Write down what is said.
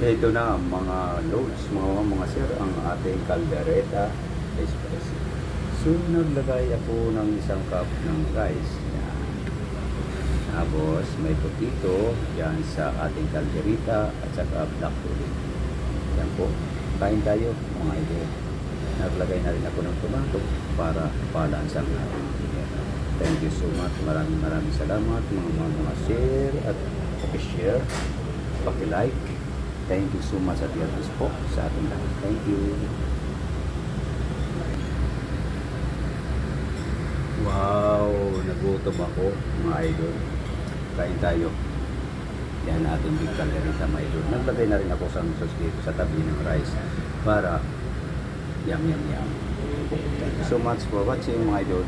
Ito na mga loads, mga sir, ang ating caldereta espresso. So, naglagay ako ng isang cup ng rice. Yan. Tapos, may potato yan sa ating caldereta at saka black pudding. Yan po. Kain tayo, mga idol. Naglagay na rin ako ng tomato para balance ang ating. Thank you so much. Maraming salamat mga share at paki-share, paki-like. Thank you so much at Yatis po sa ating lahat. Thank you. Wow, nagutom ako mga idol. Kain tayo. Yan ating big caldereta mga idol. Naglagay na rin ako sa sauce dito sa tabi ng rice para yum. Thank you so much for watching mga idol.